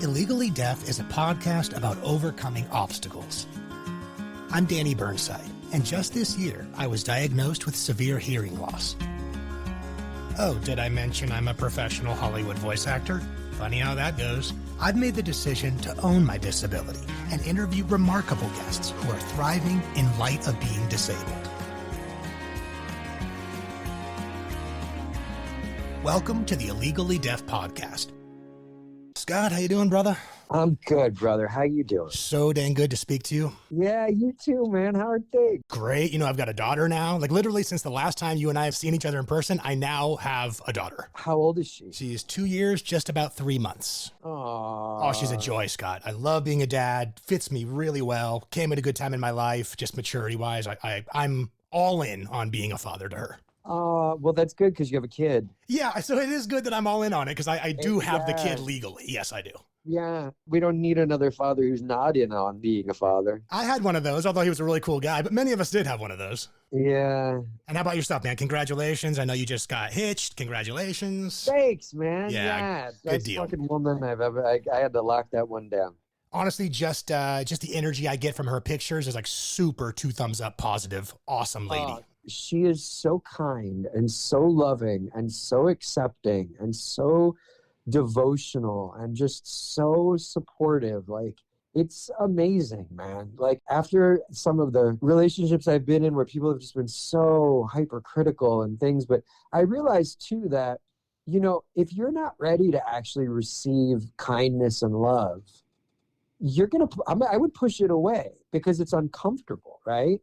Illegally Deaf is a podcast about overcoming obstacles. I'm Danny Burnside, and just this year, I was diagnosed with severe hearing loss. Oh, did I mention I'm a professional Hollywood voice actor? Funny how that goes. I've made the decision to own my disability and interview remarkable guests who are thriving in light of being disabled. Welcome to the Illegally Deaf podcast. Scott, how you doing, brother? I'm good, brother. How you doing? So dang good to speak to you. Yeah, you too, man. How are things? Great. You know, I've got a daughter now. Like literally since the last time you and I have seen each other in person, I now have a daughter. How old is she? She's 2 years, just about 3 months. Aww. Oh, she's a joy, Scott. I love being a dad. Fits me really well. Came at a good time in my life, just maturity-wise. I'm all in on being a father to her. Well, that's good because you have a kid. Yeah, so it is good that I'm all in on it because I do have the kid legally. Yes, I do. Yeah, we don't need another father who's not in on being a father. I had one of those, although he was a really cool guy, but many of us did have one of those. Yeah. And how about yourself, man? Congratulations. I know you just got hitched. Congratulations. Thanks, man. Yeah, Best deal. fucking woman I've ever, I had to lock that one down. Honestly, just the energy I get from her pictures is like super 2 thumbs up positive. Awesome lady. She is so kind and so loving and so accepting and so devotional and just so supportive. Like, it's amazing, man. Like, after some of the relationships I've been in where people have just been so hypercritical and things, but I realized too that, you know, if you're not ready to actually receive kindness and love, I would push it away because it's uncomfortable, right?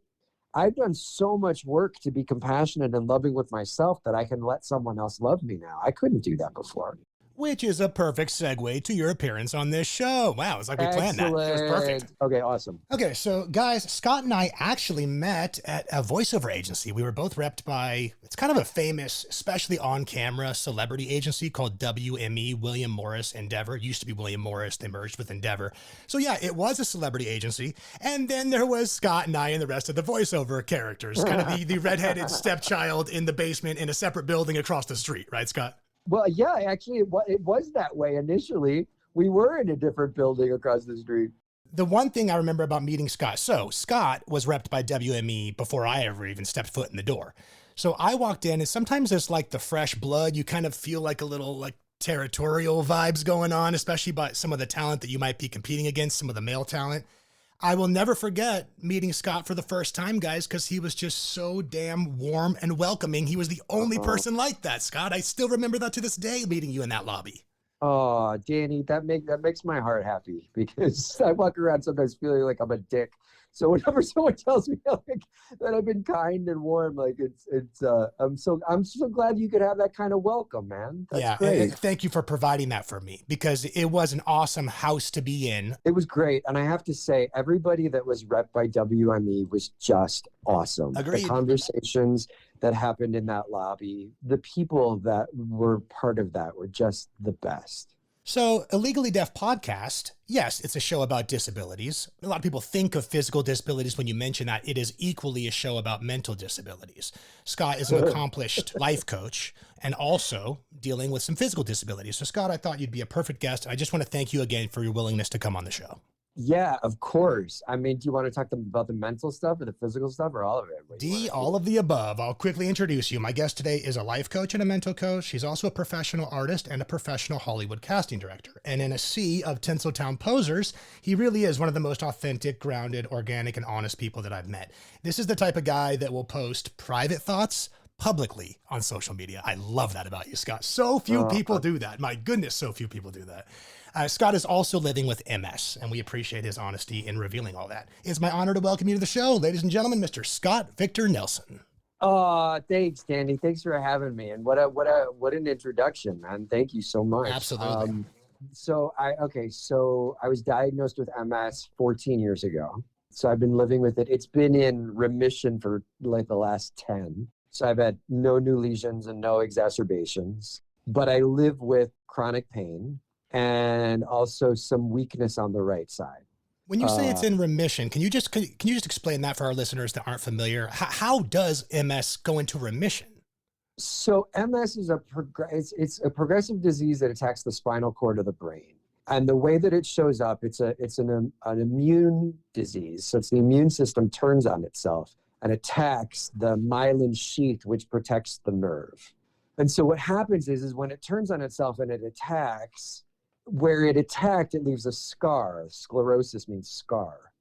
I've done so much work to be compassionate and loving with myself that I can let someone else love me now. I couldn't do that before. Which is a perfect segue to your appearance on this show. Wow, it's like we planned that. It was perfect. Okay, awesome. Okay, so guys, Scott and I actually met at a voiceover agency. We were both repped by, it's kind of a famous, especially on camera, celebrity agency called WME, William Morris Endeavor. It used to be William Morris, they merged with Endeavor. So yeah, it was a celebrity agency. And then there was Scott and I and the rest of the voiceover characters, kind of the redheaded stepchild in the basement in a separate building across the street, right, Scott? Well, yeah, actually, it was that way initially. We were in a different building across the street. The one thing I remember about meeting Scott, so Scott was repped by WME before I ever even stepped foot in the door. So I walked in, and sometimes it's like the fresh blood. You kind of feel like a little like territorial vibes going on, especially by some of the talent that you might be competing against, some of the male talent. I will never forget meeting Scott for the first time, guys, because he was just so damn warm and welcoming. He was the only person like that, Scott. I still remember that to this day, meeting you in that lobby. Oh, Danny, that makes my heart happy because I walk around sometimes feeling like I'm a dick. So whenever someone tells me like that I've been kind and warm, like I'm so glad you could have that kind of welcome, man. That's great. And thank you for providing that for me because it was an awesome house to be in. It was great, and I have to say, everybody that was repped by WME was just awesome. Agreed. The conversations that happened in that lobby, the people that were part of that were just the best. So, Illegally Deaf podcast, yes, it's a show about disabilities. A lot of people think of physical disabilities when you mention that. It is equally a show about mental disabilities. Scott is an accomplished life coach and also dealing with some physical disabilities. So, Scott, I thought you'd be a perfect guest. I just want to thank you again for your willingness to come on the show. Yeah, of course. I mean, do you want to talk about the mental stuff or the physical stuff or all of it? All of the above. I'll quickly introduce you. My guest today is a life coach and a mental coach. She's also a professional artist and a professional Hollywood casting director. And in a sea of Tinseltown posers, he really is one of the most authentic, grounded, organic, and honest people that I've met. This is the type of guy that will post private thoughts publicly on social media. I love that about you, Scott. So few people do that. My goodness, so few people do that. Scott is also living with MS, and we appreciate his honesty in revealing all that. It's my honor to welcome you to the show, ladies and gentlemen, Mr. Scott Victor Nelson. Oh, thanks, Danny. Thanks for having me. And what an introduction, man. Thank you so much. Absolutely. So I was diagnosed with MS 14 years ago. So I've been living with it. It's been in remission for like the last 10. So I've had no new lesions and no exacerbations, but I live with chronic pain and also some weakness on the right side. When you say it's in remission, can you just explain that for our listeners that aren't familiar? How does MS go into remission? So MS is it's a progressive disease that attacks the spinal cord of the brain. And the way that it shows up, it's an immune disease. So it's the immune system turns on itself and attacks the myelin sheath, which protects the nerve. And so what happens is when it turns on itself and it attacks, where it attacked, it leaves a scar. Sclerosis means scar.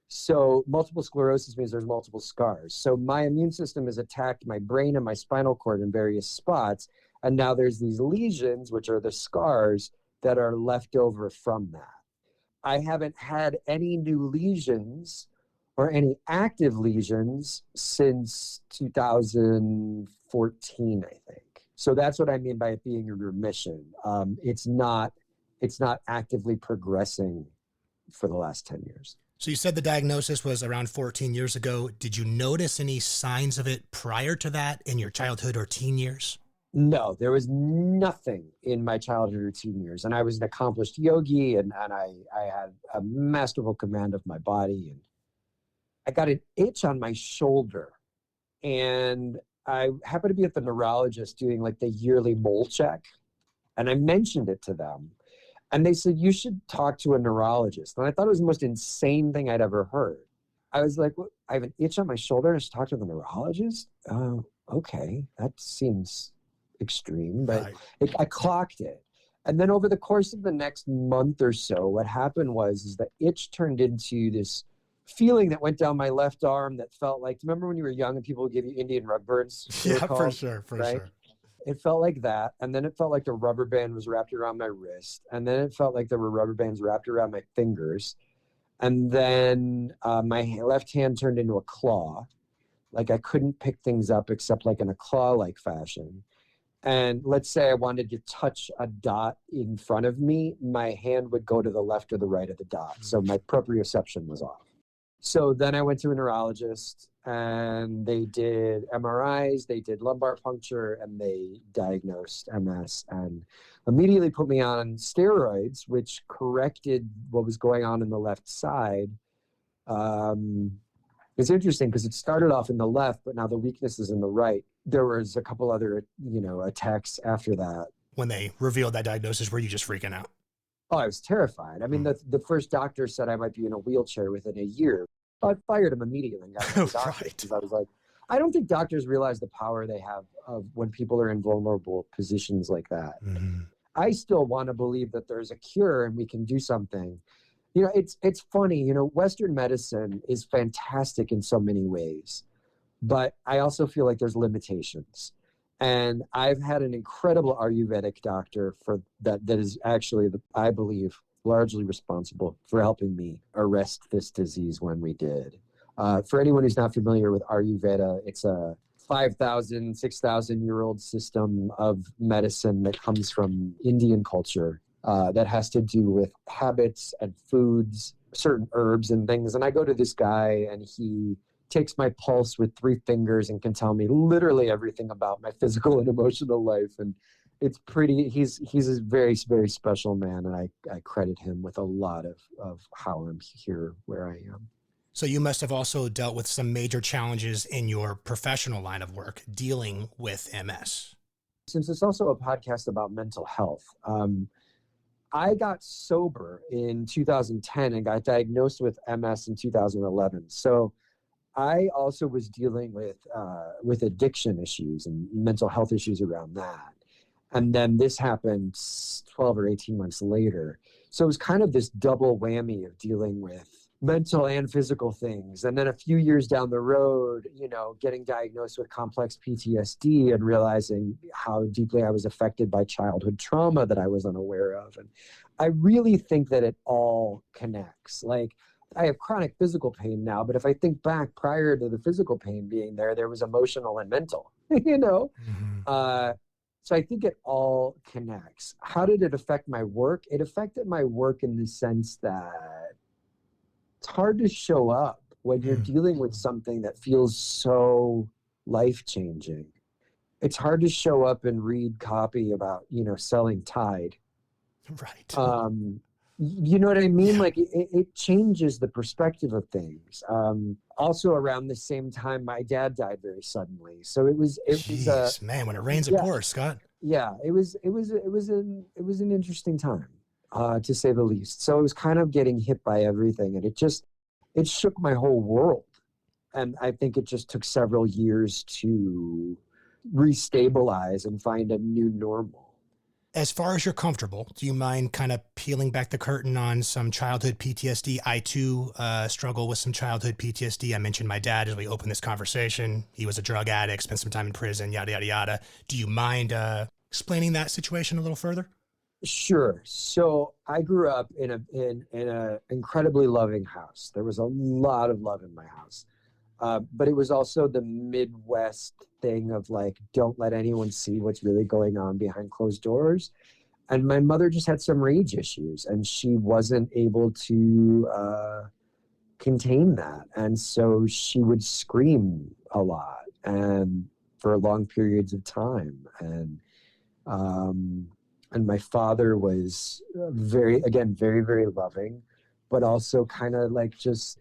So multiple sclerosis means there's multiple scars. So my immune system has attacked my brain and my spinal cord in various spots. And now there's these lesions, which are the scars that are left over from that. I haven't had any new lesions or any active lesions since 2014, I think. So that's what I mean by it being in remission. It's not actively progressing for the last 10 years. So you said the diagnosis was around 14 years ago. Did you notice any signs of it prior to that in your childhood or teen years? No, there was nothing in my childhood or teen years. And I was an accomplished yogi, and I had a masterful command of my body. And I got an itch on my shoulder. And I happened to be at the neurologist doing like the yearly mole check. And I mentioned it to them. And they said, you should talk to a neurologist. And I thought it was the most insane thing I'd ever heard. I was like, what? I have an itch on my shoulder and I should talk to the neurologist? Okay, that seems extreme, but right. I clocked it. And then over the course of the next month or so, what happened was the itch turned into this feeling that went down my left arm that felt like, remember when you were young and people would give you Indian rug burns? Yeah, for sure. It felt like that. And then it felt like the rubber band was wrapped around my wrist. And then it felt like there were rubber bands wrapped around my fingers. And then my left hand turned into a claw. Like I couldn't pick things up except like in a claw-like fashion. And let's say I wanted to touch a dot in front of me, my hand would go to the left or the right of the dot. So my proprioception was off. So then I went to a neurologist and they did MRIs, they did lumbar puncture, and they diagnosed MS and immediately put me on steroids, which corrected what was going on in the left side. It's interesting because it started off in the left, but now the weakness is in the right. There was a couple other, attacks after that. When they revealed that diagnosis, were you just freaking out? Oh, I was terrified. I mean, the first doctor said I might be in a wheelchair within a year. I fired him immediately and got a doctor because I was like, I don't think doctors realize the power they have of when people are in vulnerable positions like that. Mm-hmm. I still want to believe that there's a cure and we can do something. It's funny, Western medicine is fantastic in so many ways, but I also feel like there's limitations. And I've had an incredible Ayurvedic doctor for that is actually, I believe, largely responsible for helping me arrest this disease when we did. For anyone who's not familiar with Ayurveda, it's a 5,000, 6,000-year-old system of medicine that comes from Indian culture that has to do with habits and foods, certain herbs and things. And I go to this guy and he takes my pulse with 3 fingers and can tell me literally everything about my physical and emotional life. And it's pretty, he's a very, very special man. And I credit him with a lot of how I'm here where I am. So you must have also dealt with some major challenges in your professional line of work dealing with MS. Since it's also a podcast about mental health, I got sober in 2010 and got diagnosed with MS in 2011. So I also was dealing with addiction issues and mental health issues around that. And then this happened 12 or 18 months later. So it was kind of this double whammy of dealing with mental and physical things. And then a few years down the road, getting diagnosed with complex PTSD and realizing how deeply I was affected by childhood trauma that I was unaware of. And I really think that it all connects. Like, I have chronic physical pain now, but if I think back prior to the physical pain being there was emotional and mental, Mm-hmm. So I think it all connects. How did it affect my work? It affected my work in the sense that it's hard to show up when you're dealing with something that feels so life-changing. It's hard to show up and read copy about, selling Tide. Right. You know what I mean? Yeah. Like it changes the perspective of things. Also around the same time, my dad died very suddenly. So Jeez, man, when it rains, it pours, Scott. Yeah, it was an interesting time. to say the least. So it was kind of getting hit by everything, and it shook my whole world. And I think it just took several years to restabilize and find a new normal. As far as you're comfortable, do you mind kind of peeling back the curtain on some childhood PTSD? I too struggle with some childhood PTSD. I mentioned my dad as we open this conversation. He was a drug addict, spent some time in prison, yada, yada, yada. Do you mind explaining that situation a little further? Sure. So I grew up in a incredibly loving house. There was a lot of love in my house. But it was also the Midwest thing of like, don't let anyone see what's really going on behind closed doors. And my mother just had some rage issues, and she wasn't able to contain that. And so she would scream a lot and for long periods of time. And my father was very, very loving, but also kind of like just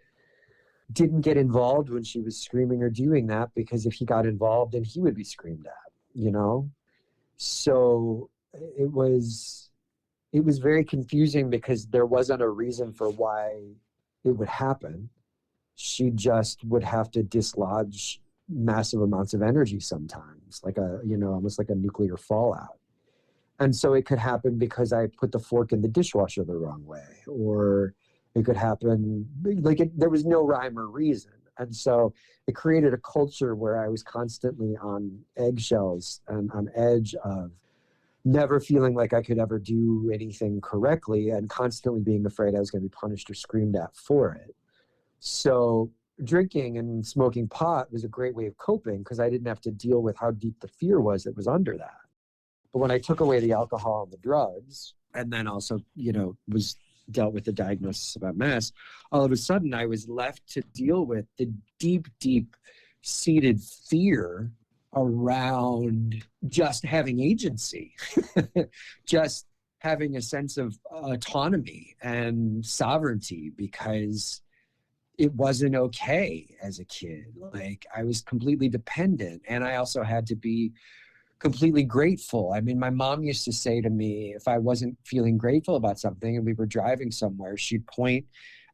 didn't get involved when she was screaming or doing that, because if he got involved, then he would be screamed at, you know? So it was very confusing because there wasn't a reason for why it would happen. She just would have to dislodge massive amounts of energy sometimes, like almost like a nuclear fallout. And so it could happen because I put the fork in the dishwasher the wrong way, or it could happen there was no rhyme or reason. And so it created a culture where I was constantly on eggshells and on edge of never feeling like I could ever do anything correctly, and constantly being afraid I was going to be punished or screamed at for it. So drinking and smoking pot was a great way of coping, because I didn't have to deal with how deep the fear was that was under that. But when I took away the alcohol and the drugs, and then also, was dealt with the diagnosis about MS, all of a sudden I was left to deal with the deep seated fear around just having agency, just having a sense of autonomy and sovereignty, because it wasn't okay as a kid. Like, I was completely dependent, and I also had to be completely grateful. I mean, my mom used to say to me, if I wasn't feeling grateful about something and we were driving somewhere, she'd point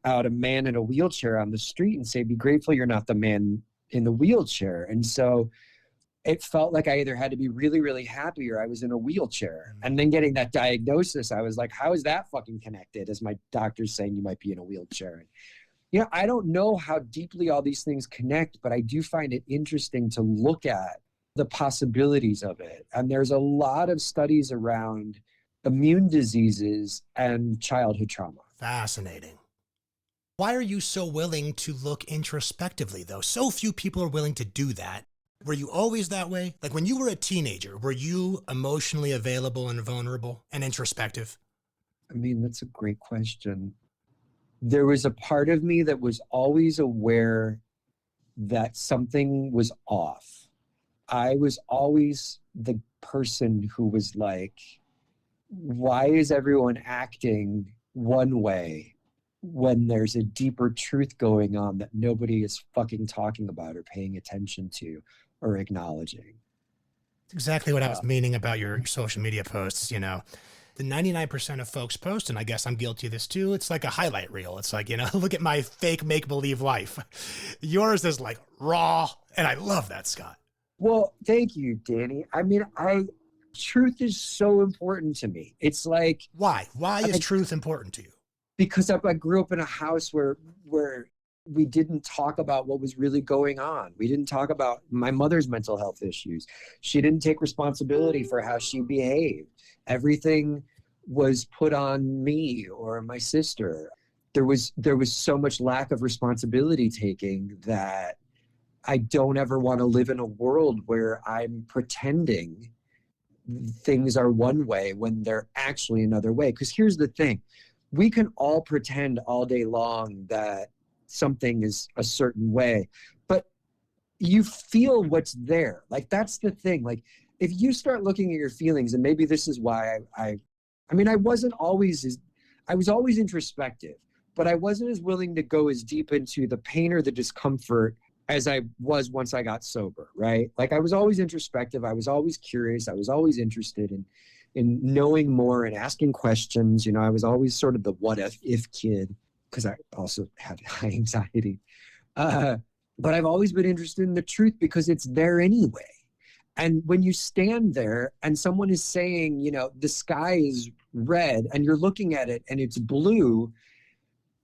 out a man in a wheelchair on the street and say, be grateful you're not the man in the wheelchair. And so it felt like I either had to be really, really happy or I was in a wheelchair. And then getting that diagnosis, I was like, how is that fucking connected? As my doctor's saying you might be in a wheelchair. I don't know how deeply all these things connect, but I do find it interesting to look at the possibilities of it. And there's a lot of studies around immune diseases and childhood trauma. Fascinating. Why are you so willing to look introspectively, though? So few people are willing to do that. Were you always that way? Like, when you were a teenager, were you emotionally available and vulnerable and introspective? I mean, that's a great question. There was a part of me that was always aware that something was off. I was always the person who was like, why is everyone acting one way when there's a deeper truth going on that nobody is fucking talking about or paying attention to or acknowledging? That's exactly what I was meaning about your social media posts. The 99% of folks post, and I guess I'm guilty of this too, it's like a highlight reel. It's like, look at my fake make-believe life. Yours is like raw, and I love that, Scott. Well, thank you, Danny. I mean, truth is so important to me. It's like, why is truth important to you? Because I grew up in a house where we didn't talk about what was really going on. We didn't talk about my mother's mental health issues. She didn't take responsibility for how she behaved. Everything was put on me or my sister. There was so much lack of responsibility taking that I don't ever want to live in a world where I'm pretending things are one way when they're actually another way. Because here's the thing. We can all pretend all day long that something is a certain way, but you feel what's there. Like, that's the thing. Like, if you start looking at your feelings, and maybe this is why I was always introspective, but I wasn't as willing to go as deep into the pain or the discomfort as I was once I got sober, right? Like, I was always introspective. I was always curious. I was always interested in knowing more and asking questions. You know, I was always sort of the what if kid, because I also had high anxiety. But I've always been interested in the truth because it's there anyway. And when you stand there and someone is saying, you know, the sky is red and you're looking at it and it's blue,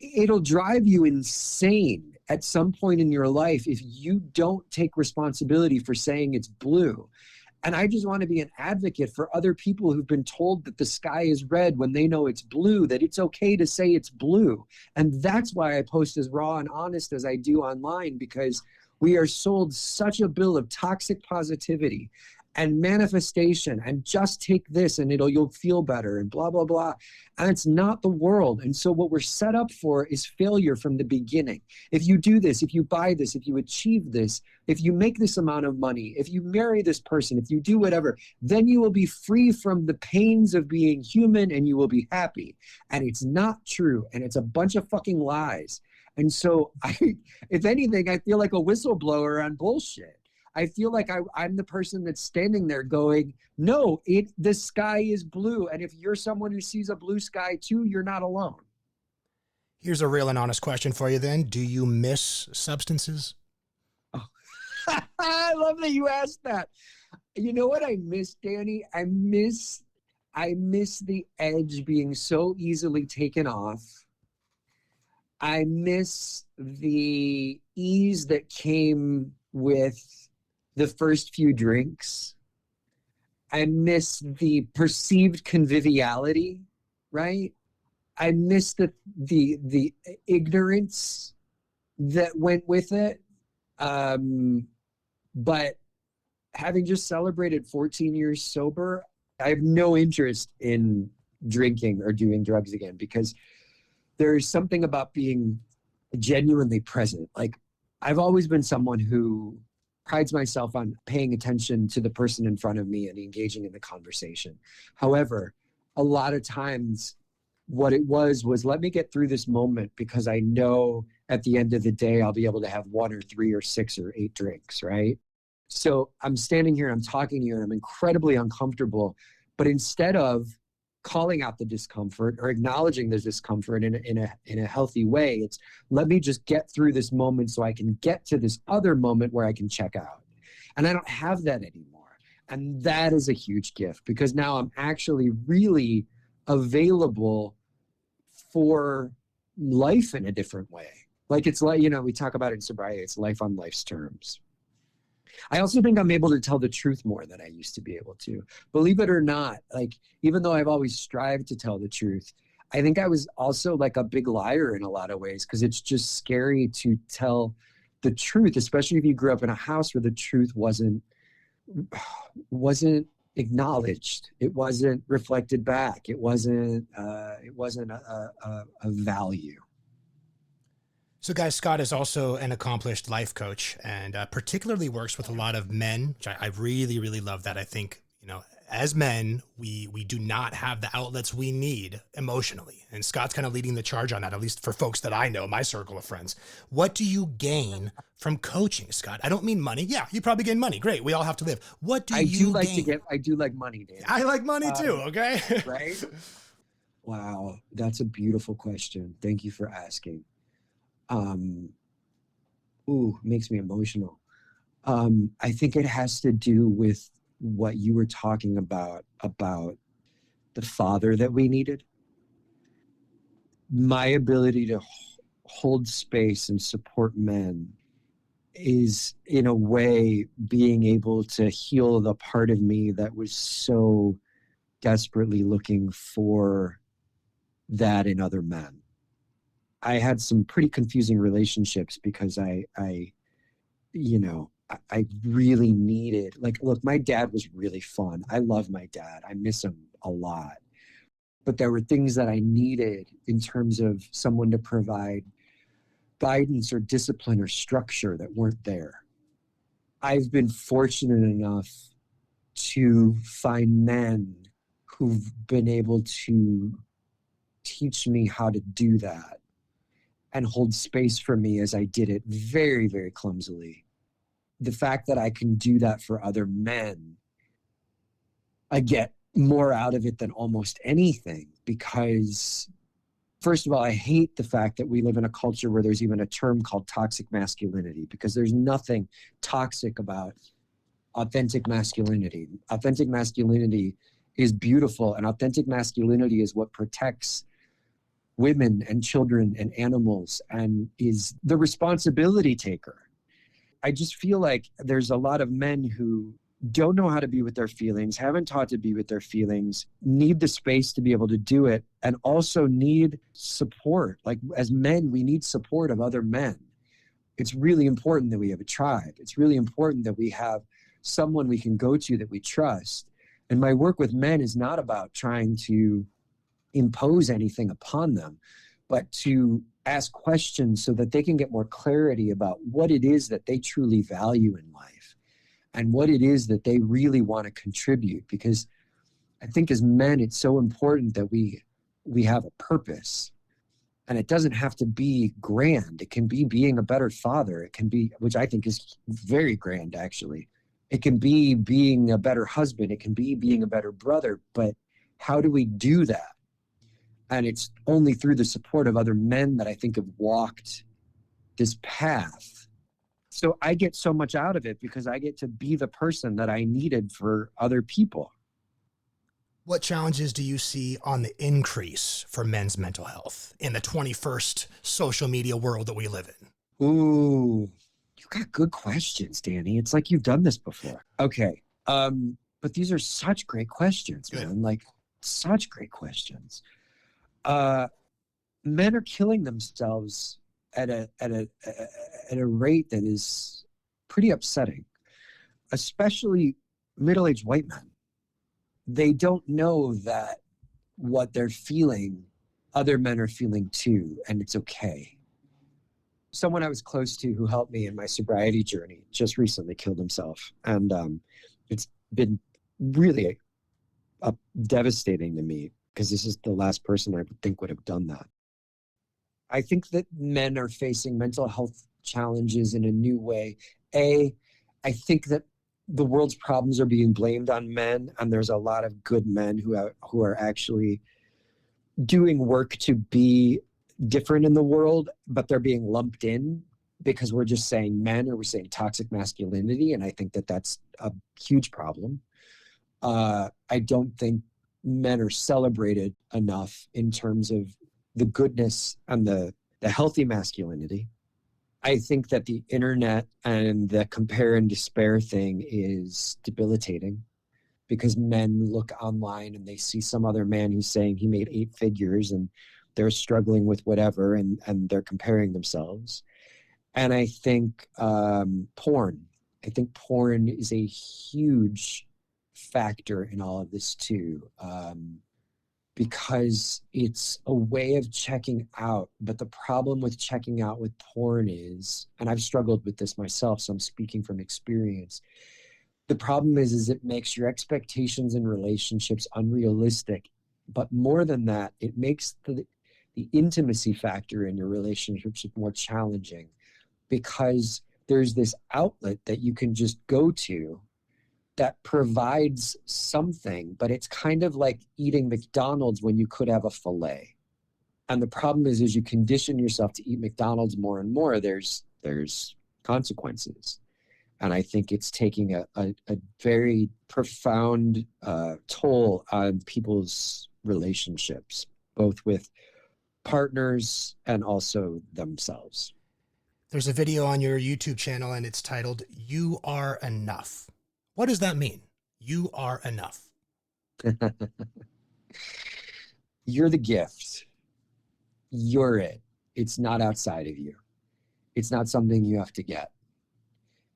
it'll drive you insane at some point in your life if you don't take responsibility for saying it's blue. And I just want to be an advocate for other people who've been told that the sky is red when they know it's blue, that it's okay to say it's blue. And that's why I post as raw and honest as I do online, because we are sold such a bill of toxic positivity and manifestation and just take this and you'll feel better and blah, blah, blah. And it's not the world. And so what we're set up for is failure from the beginning. If you do this, if you buy this, if you achieve this, if you make this amount of money, if you marry this person, if you do whatever, then you will be free from the pains of being human and you will be happy. And it's not true. And it's a bunch of fucking lies. And so if anything, I feel like a whistleblower on bullshit. I feel like I'm the person that's standing there going, no, the sky is blue. And if you're someone who sees a blue sky too, you're not alone. Here's a real and honest question for you then. Do you miss substances? Oh. I love that you asked that. You know what I miss, Danny? I miss the edge being so easily taken off. I miss the ease that came with the first few drinks. I miss the perceived conviviality, right? I miss the ignorance that went with it. But having just celebrated 14 years sober, I have no interest in drinking or doing drugs again, because there's something about being genuinely present. Like, I've always been someone who prides myself on paying attention to the person in front of me and engaging in the conversation. However, a lot of times what it was let me get through this moment, because I know at the end of the day, I'll be able to have 1 or 3 or 6 or 8 drinks, right? So I'm standing here, I'm talking to you, and I'm incredibly uncomfortable. But instead of calling out the discomfort or acknowledging the discomfort in a healthy way, it's let me just get through this moment so I can get to this other moment where I can check out. And I don't have that anymore. And that is a huge gift, because now I'm actually really available for life in a different way. Like, it's like, you know, we talk about it in sobriety, it's life on life's terms. I also think I'm able to tell the truth more than I used to be able to. Believe it or not, like, even though I've always strived to tell the truth, I think I was also like a big liar in a lot of ways, because it's just scary to tell the truth, especially if you grew up in a house where the truth wasn't acknowledged. It wasn't reflected back. It wasn't a value. So, guys, Scott is also an accomplished life coach, and particularly works with a lot of men, which I really, really love that. I think, you know, as men, we do not have the outlets we need emotionally. And Scott's kind of leading the charge on that, at least for folks that I know, my circle of friends. What do you gain from coaching, Scott? I don't mean money. Yeah, you probably gain money. Great. We all have to live. What do you gain? I do like money, Dan. I like money too, okay? Right? Wow, that's a beautiful question. Thank you for asking. Makes me emotional. I think it has to do with what you were talking about the father that we needed. My ability to hold space and support men is, in a way, being able to heal the part of me that was so desperately looking for that in other men. I had some pretty confusing relationships because I really needed, like, look, my dad was really fun. I love my dad. I miss him a lot. But there were things that I needed in terms of someone to provide guidance or discipline or structure that weren't there. I've been fortunate enough to find men who've been able to teach me how to do that and hold space for me as I did it very, very clumsily. The fact that I can do that for other men, I get more out of it than almost anything, because first of all, I hate the fact that we live in a culture where there's even a term called toxic masculinity, because there's nothing toxic about authentic masculinity. Authentic masculinity is beautiful, and authentic masculinity is what protects women and children and animals and is the responsibility taker. I just feel like there's a lot of men who don't know how to be with their feelings, haven't taught to be with their feelings, need the space to be able to do it, and also need support. Like, as men, we need support of other men. It's really important that we have a tribe. It's really important that we have someone we can go to that we trust. And my work with men is not about trying to impose anything upon them, but to ask questions so that they can get more clarity about what it is that they truly value in life and what it is that they really want to contribute. Because I think as men, it's so important that we have a purpose. And it doesn't have to be grand. It can be being a better father. It can be, which I think is very grand, actually. It can be being a better husband. It can be being a better brother. But how do we do that? And it's only through the support of other men that I think have walked this path. So I get so much out of it because I get to be the person that I needed for other people. What challenges do you see on the increase for men's mental health in the 21st social media world that we live in? Ooh, you got good questions, Danny. It's like you've done this before. Okay. But these are such great questions, man. Like, such great questions. Men are killing themselves at a rate that is pretty upsetting, especially middle-aged white men. They don't know that what they're feeling, other men are feeling too, and it's okay. Someone I was close to who helped me in my sobriety journey just recently killed himself. And it's been really devastating to me because this is the last person I would think would have done that. I think that men are facing mental health challenges in a new way. I think that the world's problems are being blamed on men, and there's a lot of good men who are actually doing work to be different in the world, but they're being lumped in because we're just saying men or we're saying toxic masculinity, and I think that that's a huge problem. I don't think men are celebrated enough in terms of the goodness and the healthy masculinity. I think that the internet and the compare and despair thing is debilitating because men look online and they see some other man who's saying he made 8 figures and they're struggling with whatever and they're comparing themselves. And I think porn is a huge factor in all of this too. Because it's a way of checking out. But the problem with checking out with porn is, and I've struggled with this myself, so I'm speaking from experience. The problem is it makes your expectations in relationships unrealistic. But more than that, it makes the intimacy factor in your relationships more challenging because there's this outlet that you can just go to that provides something, but it's kind of like eating McDonald's when you could have a filet. And the problem is you condition yourself to eat McDonald's more and more, there's consequences. And I think it's taking a very profound toll on people's relationships, both with partners and also themselves. There's a video on your YouTube channel and it's titled, "You Are Enough." What does that mean? You are enough. You're the gift. You're it. It's not outside of you. It's not something you have to get.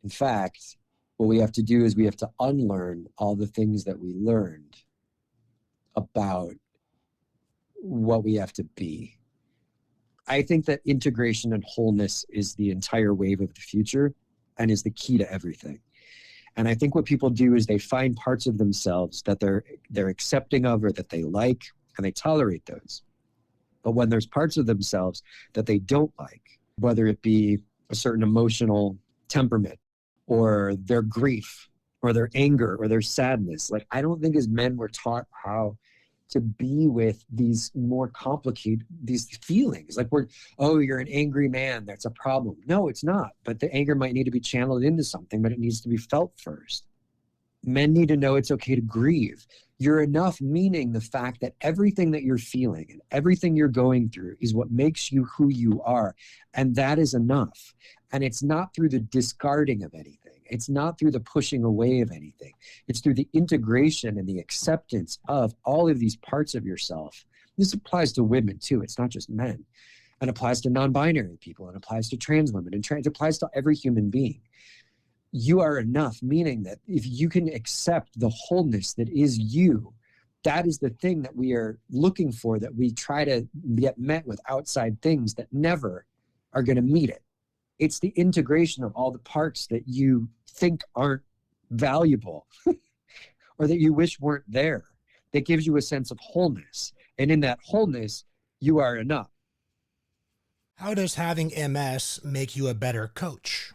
In fact, what we have to do is we have to unlearn all the things that we learned about what we have to be. I think that integration and wholeness is the entire wave of the future and is the key to everything. And I think what people do is they find parts of themselves that they're accepting of or that they like, and they tolerate those. But when there's parts of themselves that they don't like, whether it be a certain emotional temperament or their grief or their anger or their sadness. Like, I don't think as men we're taught how to be with these more complicated, these feelings. Like, oh, you're an angry man, that's a problem. No, it's not. But the anger might need to be channeled into something, but it needs to be felt first. Men need to know it's okay to grieve. You're enough, meaning the fact that everything that you're feeling and everything you're going through is what makes you who you are. And that is enough. And it's not through the discarding of anything. It's not through the pushing away of anything. It's through the integration and the acceptance of all of these parts of yourself. This applies to women too. It's not just men. And applies to non-binary people. And applies to trans women. And it applies to every human being. You are enough, meaning that if you can accept the wholeness that is you, that is the thing that we are looking for, that we try to get met with outside things that never are going to meet it. It's the integration of all the parts that you think aren't valuable or that you wish weren't there that gives you a sense of wholeness. And in that wholeness, you are enough. How does having MS make you a better coach?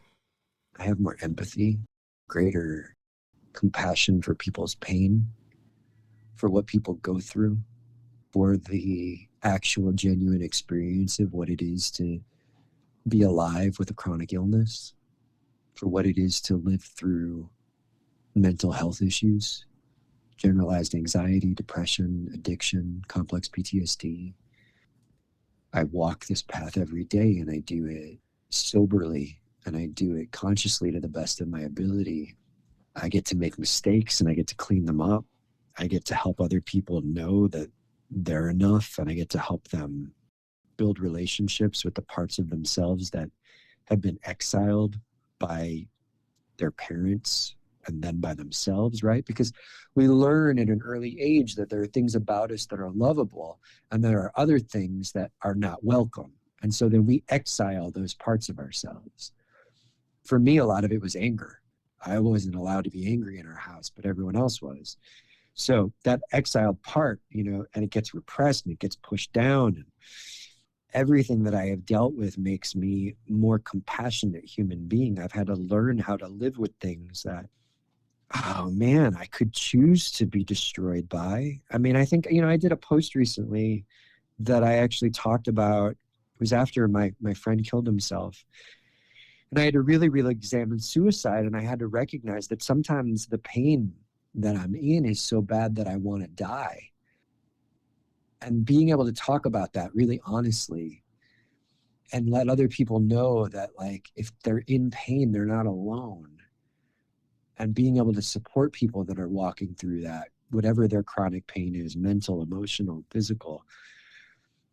I have more empathy, greater compassion for people's pain, for what people go through, for the actual genuine experience of what it is to be alive with a chronic illness, for what it is to live through mental health issues, generalized anxiety, depression, addiction, complex PTSD. I walk this path every day, and I do it soberly, and I do it consciously to the best of my ability. I get to make mistakes and I get to clean them up. I get to help other people know that they're enough, and I get to help them build relationships with the parts of themselves that have been exiled by their parents and then by themselves, right? Because we learn at an early age that there are things about us that are lovable, and there are other things that are not welcome. And so then we exile those parts of ourselves. For me, a lot of it was anger. I wasn't allowed to be angry in our house, but everyone else was. So that exiled part, and it gets repressed and it gets pushed down. And everything that I have dealt with makes me more compassionate human being. I've had to learn how to live with things that, oh man, I could choose to be destroyed by. I mean, I think, I did a post recently that I actually talked about. It was after my friend killed himself. And I had to really, really examine suicide. And I had to recognize that sometimes the pain that I'm in is so bad that I want to die. And being able to talk about that really honestly and let other people know that, like, if they're in pain, they're not alone. And being able to support people that are walking through that, whatever their chronic pain is, mental, emotional, physical.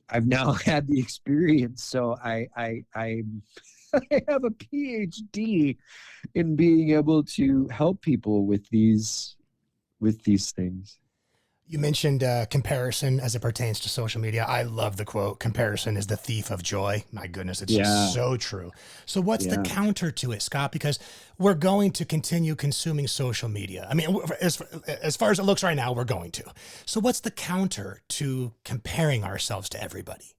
I've now had the experience, so I have a PhD in being able to help people with these things. You mentioned comparison as it pertains to social media. I love the quote, "Comparison is the thief of joy." My goodness, it's just so true. So what's the counter to it, Scott? Because we're going to continue consuming social media. I mean, as far as it looks right now, we're going to. So what's the counter to comparing ourselves to everybody?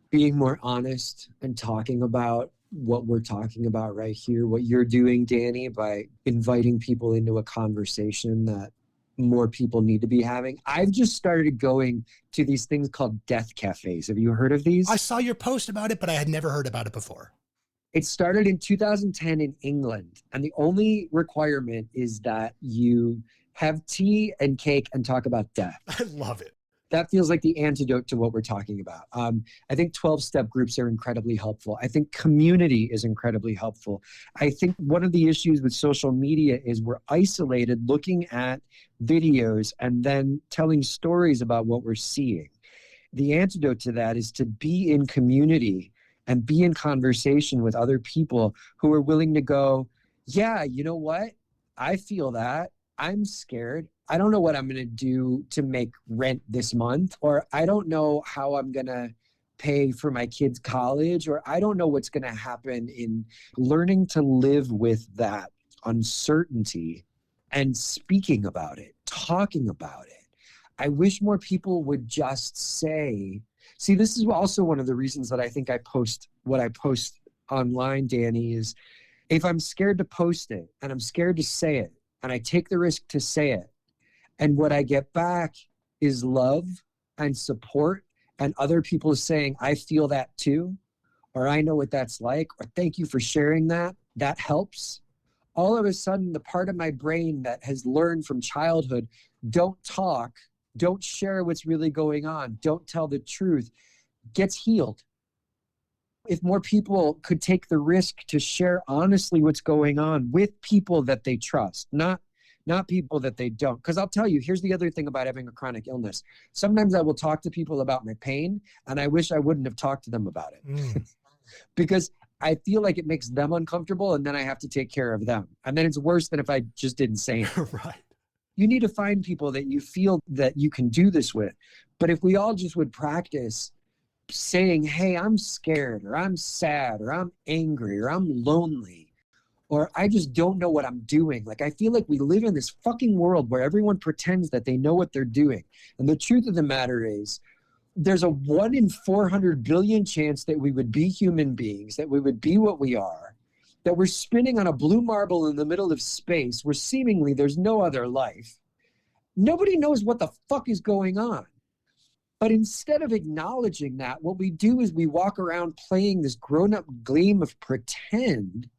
Being more honest and talking about what we're talking about right here, what you're doing, Danny, by inviting people into a conversation that more people need to be having. I've just started going to these things called death cafes. Have you heard of these? I saw your post about it, but I had never heard about it before. It started in 2010 in England, and the only requirement is that you have tea and cake and talk about death. I love it. That feels like the antidote to what we're talking about. I think 12-step groups are incredibly helpful. I think community is incredibly helpful. I think one of the issues with social media is we're isolated looking at videos and then telling stories about what we're seeing. The antidote to that is to be in community and be in conversation with other people who are willing to go, yeah, you know what? I feel that. I'm scared. I don't know what I'm going to do to make rent this month, or I don't know how I'm going to pay for my kids' college, or I don't know what's going to happen. In learning to live with that uncertainty and speaking about it, talking about it. I wish more people would just say, see, this is also one of the reasons that I think I post what I post online, Danny, is if I'm scared to post it and I'm scared to say it, and I take the risk to say it. And what I get back is love and support and other people saying, I feel that too, or I know what that's like, or thank you for sharing that. That helps. All of a sudden, the part of my brain that has learned from childhood, don't talk, don't share what's really going on, don't tell the truth, gets healed. If more people could take the risk to share honestly what's going on with people that they trust, not people that they don't. Because I'll tell you, here's the other thing about having a chronic illness. Sometimes I will talk to people about my pain, and I wish I wouldn't have talked to them about it. Because I feel like it makes them uncomfortable, and then I have to take care of them. And then it's worse than if I just didn't say it. Right. You need to find people that you feel that you can do this with. But if we all just would practice saying, hey, I'm scared, or I'm sad, or I'm angry, or I'm lonely, or I just don't know what I'm doing. Like, I feel like we live in this fucking world where everyone pretends that they know what they're doing. And the truth of the matter is, there's a 1 in 400 billion chance that we would be human beings, that we would be what we are, that we're spinning on a blue marble in the middle of space where seemingly there's no other life. Nobody knows what the fuck is going on. But instead of acknowledging that, what we do is we walk around playing this grown-up game of pretend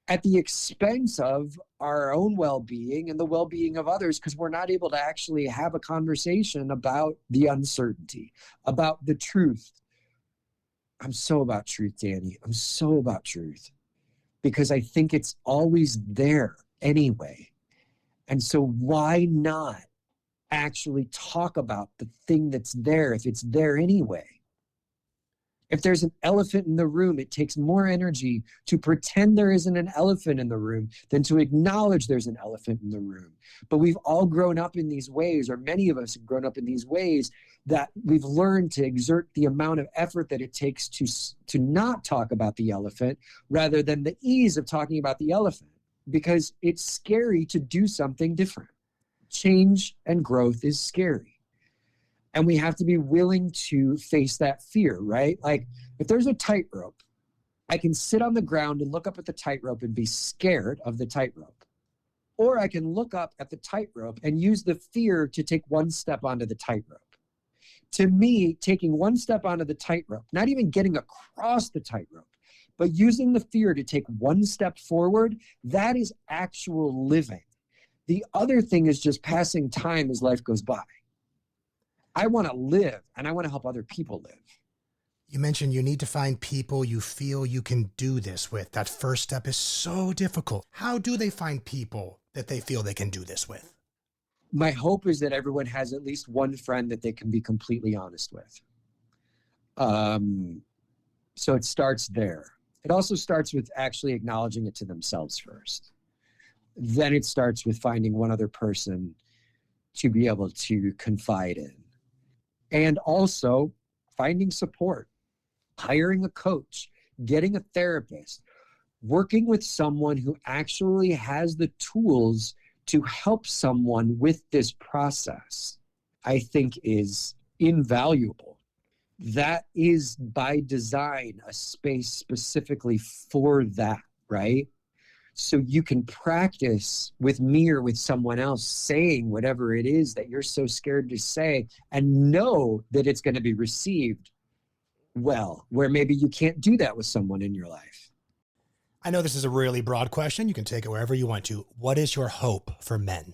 at the expense of our own well-being and the well-being of others, because we're not able to actually have a conversation about the uncertainty, about the truth. I'm so about truth, Danny. I'm so about truth, because I think it's always there anyway. And so why not actually talk about the thing that's there if it's there anyway? If there's an elephant in the room, it takes more energy to pretend there isn't an elephant in the room than to acknowledge there's an elephant in the room. But we've all grown up in these ways, or many of us have grown up in these ways, that we've learned to exert the amount of effort that it takes to not talk about the elephant rather than the ease of talking about the elephant, because it's scary to do something different. Change and growth is scary. And we have to be willing to face that fear, right? Like, if there's a tightrope, I can sit on the ground and look up at the tightrope and be scared of the tightrope. Or I can look up at the tightrope and use the fear to take one step onto the tightrope. To me, taking one step onto the tightrope, not even getting across the tightrope, but using the fear to take one step forward, that is actual living. The other thing is just passing time as life goes by. I want to live, and I want to help other people live. You mentioned you need to find people you feel you can do this with. That first step is so difficult. How do they find people that they feel they can do this with? My hope is that everyone has at least one friend that they can be completely honest with. So it starts there. It also starts with actually acknowledging it to themselves first. Then it starts with finding one other person to be able to confide in. And also finding support, hiring a coach, getting a therapist, working with someone who actually has the tools to help someone with this process, I think is invaluable. That is by design a space specifically for that, right? So you can practice with me or with someone else saying whatever it is that you're so scared to say, and know that it's going to be received well, where maybe you can't do that with someone in your life. I know this is a really broad question. You can take it wherever you want to. What is your hope for men?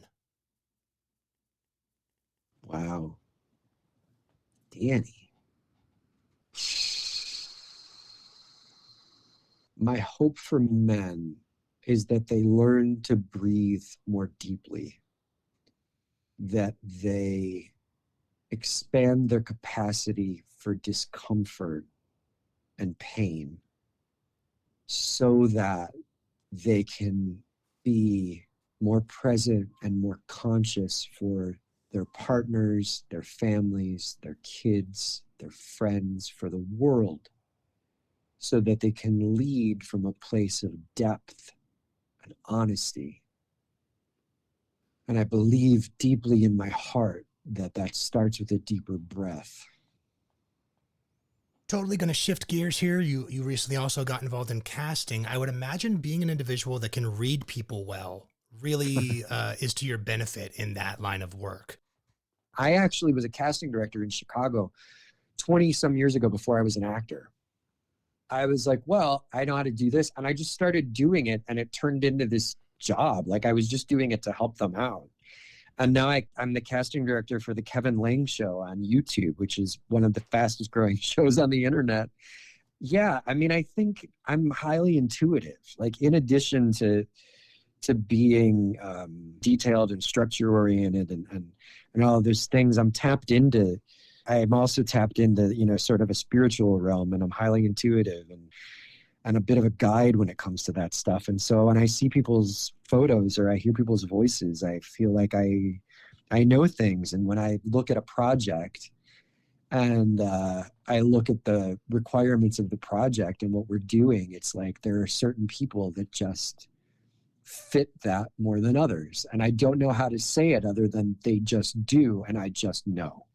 Wow. Danny. My hope for men is that they learn to breathe more deeply, that they expand their capacity for discomfort and pain so that they can be more present and more conscious for their partners, their families, their kids, their friends, for the world, so that they can lead from a place of depth and honesty. And I believe deeply in my heart that that starts with a deeper breath. Totally going to shift gears here. You recently also got involved in casting. I would imagine being an individual that can read people well really is to your benefit in that line of work? I actually was a casting director in Chicago 20 some years ago before I was an actor. I was like, well, I know how to do this. And I just started doing it and it turned into this job. Like I was just doing it to help them out. And now I'm the casting director for the Kevin Lang Show on YouTube, which is one of the fastest growing shows on the internet. Yeah, I mean, I think I'm highly intuitive. Like in addition to being detailed and structure oriented and all of those things, I'm also tapped into, sort of a spiritual realm, and I'm highly intuitive and a bit of a guide when it comes to that stuff. And so when I see people's photos or I hear people's voices, I feel like I know things. And when I look at a project and I look at the requirements of the project and what we're doing, it's like there are certain people that just fit that more than others. And I don't know how to say it other than they just do, and I just know.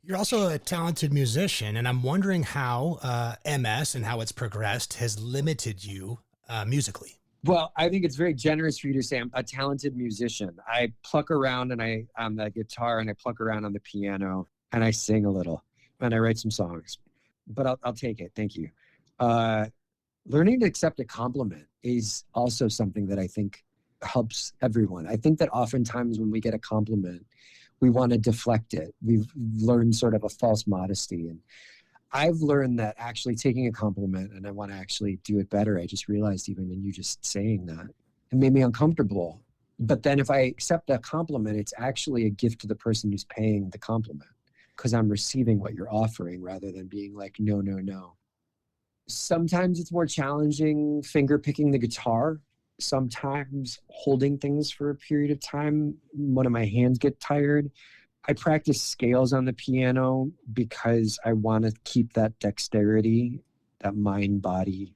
You're also a talented musician, and I'm wondering how MS and how it's progressed has limited you musically. Well, I think it's very generous for you to say I'm a talented musician. I pluck around on the guitar, and I pluck around on the piano, and I sing a little, and I write some songs. But I'll take it. Thank you. Learning to accept a compliment is also something that I think helps everyone. I think that oftentimes when we get a compliment, we want to deflect it. We've learned sort of a false modesty. And I've learned that actually taking a compliment, and I want to actually do it better. I just realized even in you just saying that, it made me uncomfortable. But then if I accept that compliment, it's actually a gift to the person who's paying the compliment, because I'm receiving what you're offering rather than being like, no, no, no. Sometimes it's more challenging finger picking the guitar. Sometimes holding things for a period of time, one of my hands get tired. I practice scales on the piano because I want to keep that dexterity, that mind-body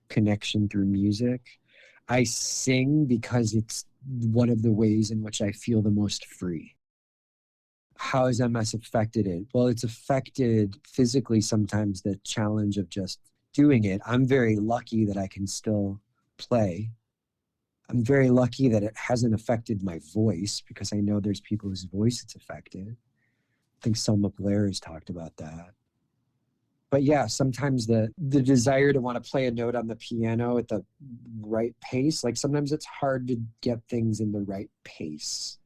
connection through music. I sing because it's one of the ways in which I feel the most free. How has MS affected it? Well, it's affected physically sometimes the challenge of just doing it. I'm very lucky that I can still play. I'm very lucky that it hasn't affected my voice, because I know there's people whose voice it's affected. I think Selma Blair has talked about that. But yeah, sometimes the desire to want to play a note on the piano at the right pace, like sometimes it's hard to get things in the right pace.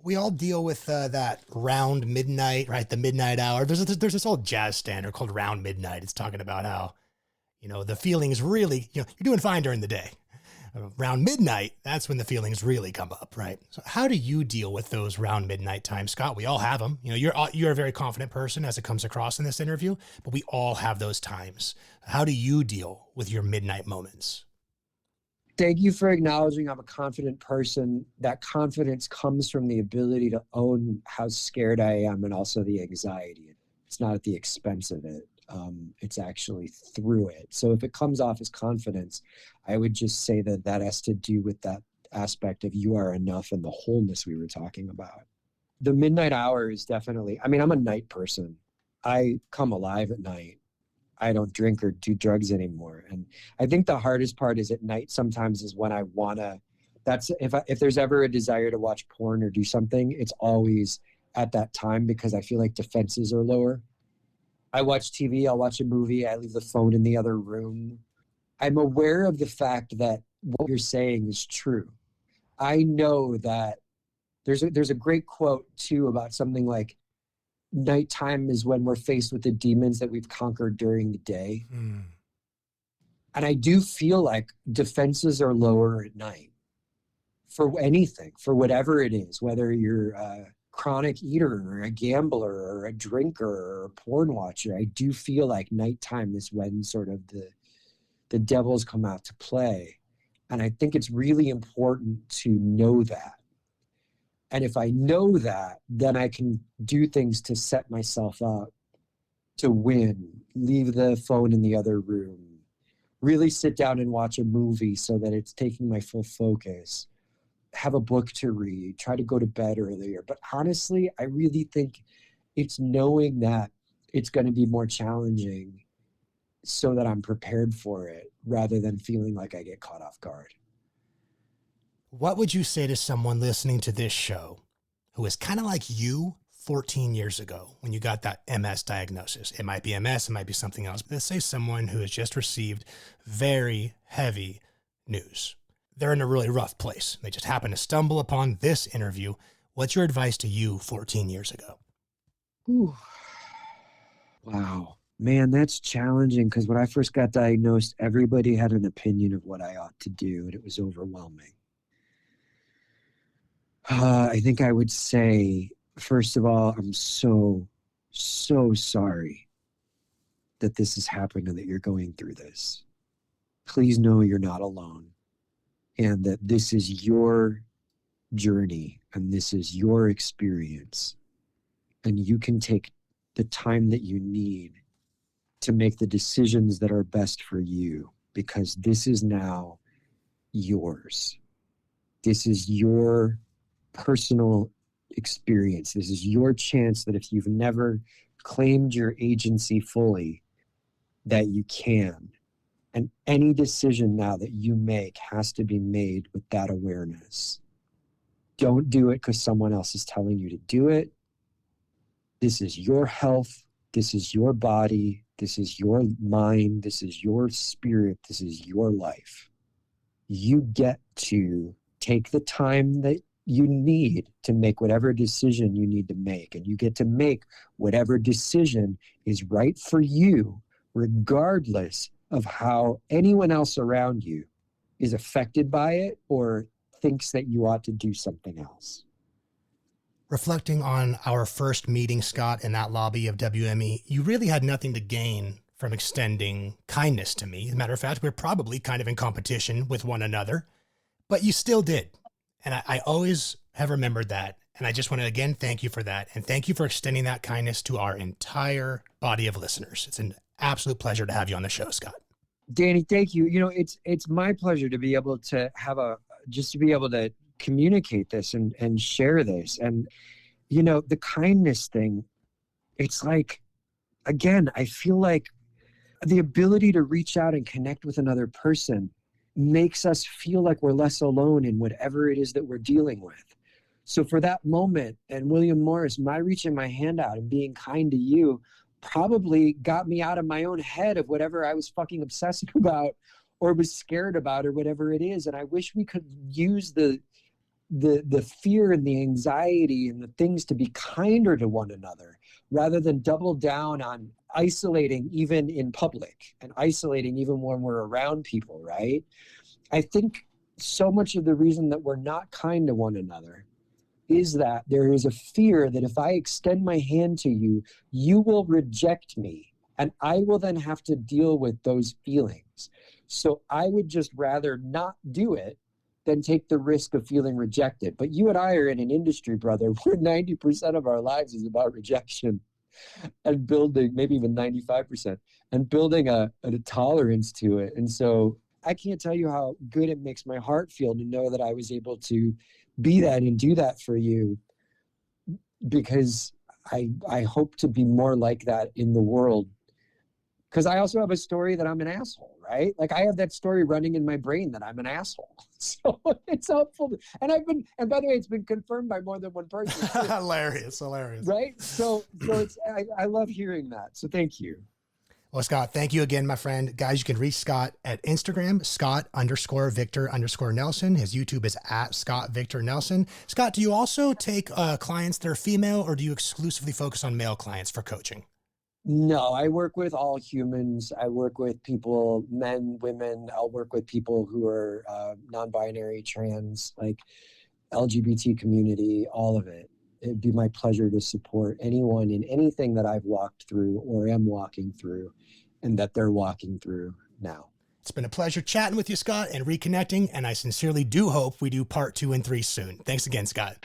We all deal with that round midnight, right? The midnight hour. There's this old jazz standard called Round Midnight. It's talking about how, the feelings really, you're doing fine during the day. Around midnight, that's when the feelings really come up, right? So how do you deal with those round midnight times, Scott? We all have them. You're a very confident person, as it comes across in this interview, but we all have those times. How do you deal with your midnight moments? Thank you for acknowledging I'm a confident person. That confidence comes from the ability to own how scared I am, and also the anxiety. It's not at the expense of it. It's actually through it. So if it comes off as confidence, I would just say that has to do with that aspect of you are enough and the wholeness we were talking about. The midnight hour is definitely, I'm a night person. I come alive at night. I don't drink or do drugs anymore. And I think the hardest part is at night sometimes is when I want to, if there's ever a desire to watch porn or do something, it's always at that time, because I feel like defenses are lower. I watch TV, I'll watch a movie, I leave the phone in the other room. I'm aware of the fact that what you're saying is true. I know that there's a great quote too about something like, nighttime is when we're faced with the demons that we've conquered during the day. Mm. And I do feel like defenses are lower at night for anything, for whatever it is, whether you're a chronic eater or a gambler or a drinker or a porn watcher. I do feel like nighttime is when sort of the devils come out to play. And I think it's really important to know that. And if I know that, then I can do things to set myself up to win, leave the phone in the other room, really sit down and watch a movie so that it's taking my full focus, have a book to read, try to go to bed earlier. But honestly, I really think it's knowing that it's going to be more challenging so that I'm prepared for it, rather than feeling like I get caught off guard. What would you say to someone listening to this show who is kind of like you 14 years ago when you got that MS diagnosis? It might be MS, it might be something else, but let's say someone who has just received very heavy news. They're in a really rough place. They just happen to stumble upon this interview. What's your advice to you 14 years ago? Ooh. Wow. Man, that's challenging because when I first got diagnosed, everybody had an opinion of what I ought to do, and it was overwhelming. I think I would say, first of all, I'm so, so sorry that this has happened and that you're going through this. Please know you're not alone and that this is your journey and this is your experience. And you can take the time that you need to make the decisions that are best for you, because this is now yours. This is your personal experience. This is your chance that if you've never claimed your agency fully, that you can. And any decision now that you make has to be made with that awareness. Don't do it because someone else is telling you to do it. This is your health. This is your body. This is your mind. This is your spirit. This is your life. You get to take the time that you need to make whatever decision you need to make. And you get to make whatever decision is right for you, regardless of how anyone else around you is affected by it or thinks that you ought to do something else. Reflecting on our first meeting, Scott, in that lobby of WME, you really had nothing to gain from extending kindness to me. As a matter of fact, we're probably kind of in competition with one another, but you still did. And I always have remembered that. And I just want to, again, thank you for that. And thank you for extending that kindness to our entire body of listeners. It's an absolute pleasure to have you on the show, Scott. Danny, thank you. You know, it's my pleasure to be able to have just to be able to communicate this and share this. And, you know, the kindness thing, it's like, again, I feel like the ability to reach out and connect with another person makes us feel like we're less alone in whatever it is that we're dealing with. So for that moment, and William Morris, my reaching my hand out and being kind to you probably got me out of my own head of whatever I was fucking obsessing about or was scared about or whatever it is. And I wish we could use the fear and the anxiety and the things to be kinder to one another rather than double down on isolating even in public and isolating even when we're around people, right? I think so much of the reason that we're not kind to one another is that there is a fear that if I extend my hand to you, you will reject me and I will then have to deal with those feelings. So I would just rather not do it than take the risk of feeling rejected. But you and I are in an industry, brother, where 90% of our lives is about rejection and building, maybe even 95%, and building a tolerance to it. And so I can't tell you how good it makes my heart feel to know that I was able to be that and do that for you, because I hope to be more like that in the world. Because I also have a story that I'm an asshole, right? Like I have that story running in my brain that I'm an asshole. So it's helpful. And by the way, it's been confirmed by more than one person. Hilarious. Right? So it's, I love hearing that. So thank you. Well, Scott, thank you again, my friend. Guys, you can reach Scott at Instagram, Scott_Victor_Nelson. His YouTube is at Scott Victor Nelson. Scott, do you also take clients that are female, or do you exclusively focus on male clients for coaching? No, I work with all humans. I work with people, men, women. I'll work with people who are non-binary, trans, like LGBT community, all of it. It'd be my pleasure to support anyone in anything that I've walked through or am walking through and that they're walking through now. It's been a pleasure chatting with you, Scott, and reconnecting, and I sincerely do hope we do part 2 and 3 soon. Thanks again, Scott.